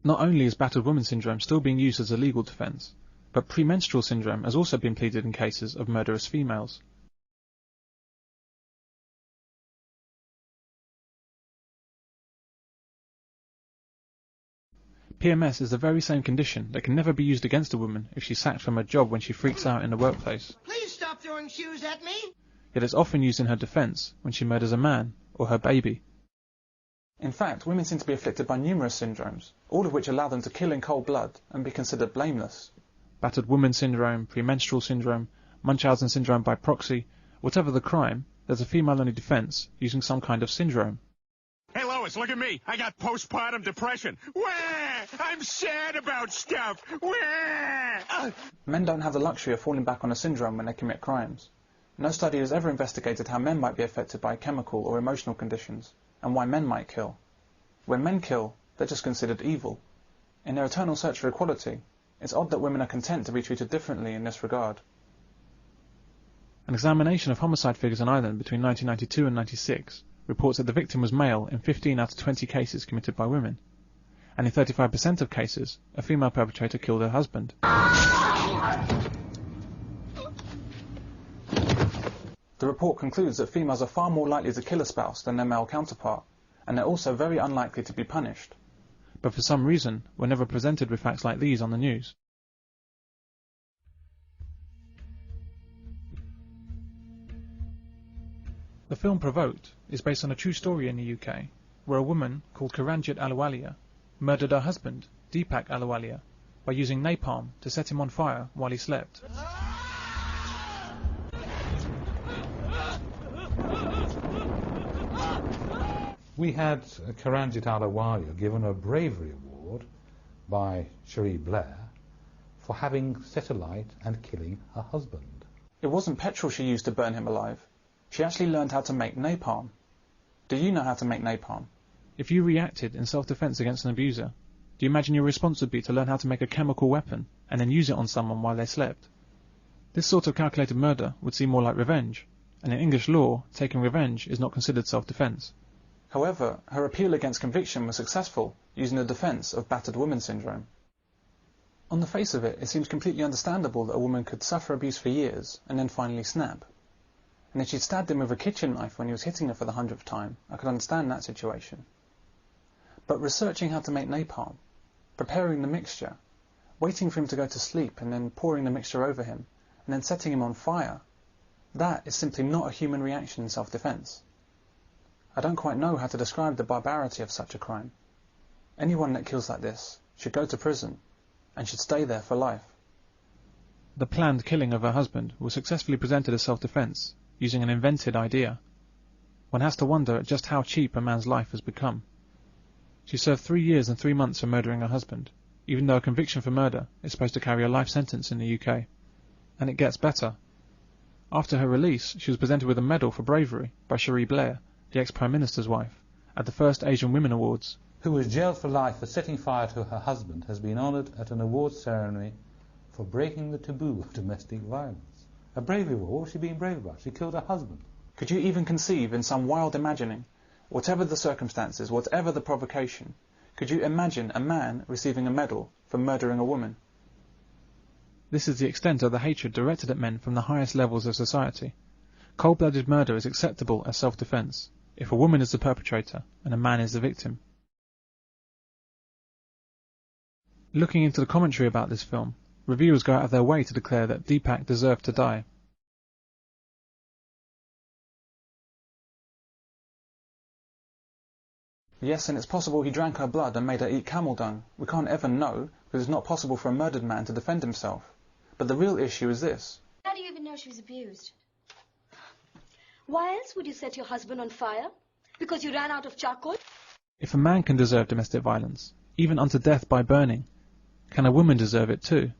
Not only is battered woman syndrome still being used as a legal defence, but premenstrual syndrome has also been pleaded in cases of murderous females. PMS is the very same condition that can never be used against a woman if she's sacked from her job when she freaks out in the workplace. Please stop throwing shoes at me! Yet it's often used in her defence when she murders a man or her baby. In fact, women seem to be afflicted by numerous syndromes, all of which allow them to kill in cold blood and be considered blameless. Battered woman syndrome, premenstrual syndrome, Munchausen syndrome by proxy, whatever the crime, there's a female-only defence using some kind of syndrome. Hey Lois, look at me. I got postpartum depression. Wah! I'm sad about stuff. Wah! Men don't have the luxury of falling back on a syndrome when they commit crimes. No study has ever investigated how men might be affected by chemical or emotional conditions, and why men might kill. When men kill, they're just considered evil. In their eternal search for equality, it's odd that women are content to be treated differently in this regard. An examination of homicide figures in Ireland between 1992 and 96 reports that the victim was male in 15 out of 20 cases committed by women, and in 35% of cases, a female perpetrator killed her husband. The report concludes that females are far more likely to kill a spouse than their male counterpart, and they're also very unlikely to be punished. But for some reason, we're never presented with facts like these on the news. The film Provoked is based on a true story in the UK, where a woman called Kiranjit Ahluwalia murdered her husband, Deepak Ahluwalia, by using napalm to set him on fire while he slept. We had Kiranjit Ahluwalia given a bravery award by Cherie Blair for having set alight and killing her husband. It wasn't petrol she used to burn him alive. She actually learned how to make napalm. Do you know how to make napalm? If you reacted in self-defense against an abuser, do you imagine your response would be to learn how to make a chemical weapon and then use it on someone while they slept? This sort of calculated murder would seem more like revenge, and in English law, taking revenge is not considered self-defense. However, her appeal against conviction was successful, using the defense of battered woman syndrome. On the face of it, it seems completely understandable that a woman could suffer abuse for years and then finally snap. And if she'd stabbed him with a kitchen knife when he was hitting her for the 100th time, I could understand that situation. But researching how to make napalm, preparing the mixture, waiting for him to go to sleep and then pouring the mixture over him, and then setting him on fire, that is simply not a human reaction in self-defense. I don't quite know how to describe the barbarity of such a crime. Anyone that kills like this should go to prison, and should stay there for life. The planned killing of her husband was successfully presented as self-defense, using an invented idea. One has to wonder at just how cheap a man's life has become. She served 3 years and 3 months for murdering her husband, even though a conviction for murder is supposed to carry a life sentence in the UK. And it gets better. After her release, she was presented with a medal for bravery by Cherie Blair, the ex-Prime Minister's wife, at the first Asian Women Awards. Who was jailed for life for setting fire to her husband, has been honoured at an awards ceremony for breaking the taboo of domestic violence. A bravery award. What was she being brave about? She killed her husband. Could you even conceive, in some wild imagining, whatever the circumstances, whatever the provocation, could you imagine a man receiving a medal for murdering a woman? This is the extent of the hatred directed at men from the highest levels of society. Cold-blooded murder is acceptable as self-defense, if a woman is the perpetrator and a man is the victim. Looking into the commentary about this film, reviewers go out of their way to declare that Deepak deserved to die. Yes, and it's possible he drank her blood and made her eat camel dung. We can't ever know, because it's not possible for a murdered man to defend himself. But the real issue is this. How do you even know she was abused? Why else would you set your husband on fire? Because you ran out of charcoal? If a man can deserve domestic violence, even unto death by burning, can a woman deserve it too?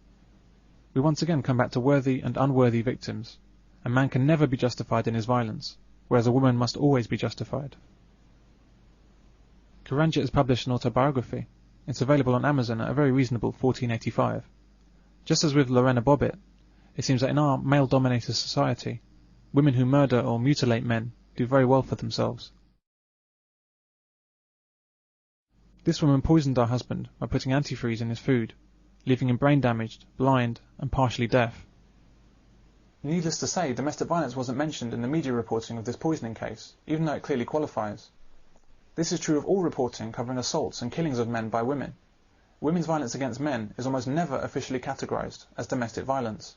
We once again come back to worthy and unworthy victims. A man can never be justified in his violence, whereas a woman must always be justified. Kiranjit has published an autobiography. It's available on Amazon at a very reasonable $14.85. Just as with Lorena Bobbitt, it seems that in our male-dominated society, women who murder or mutilate men do very well for themselves. This woman poisoned our husband by putting antifreeze in his food, leaving him brain damaged, blind, and partially deaf. Needless to say, domestic violence wasn't mentioned in the media reporting of this poisoning case, even though it clearly qualifies. This is true of all reporting covering assaults and killings of men by women. Women's violence against men is almost never officially categorised as domestic violence.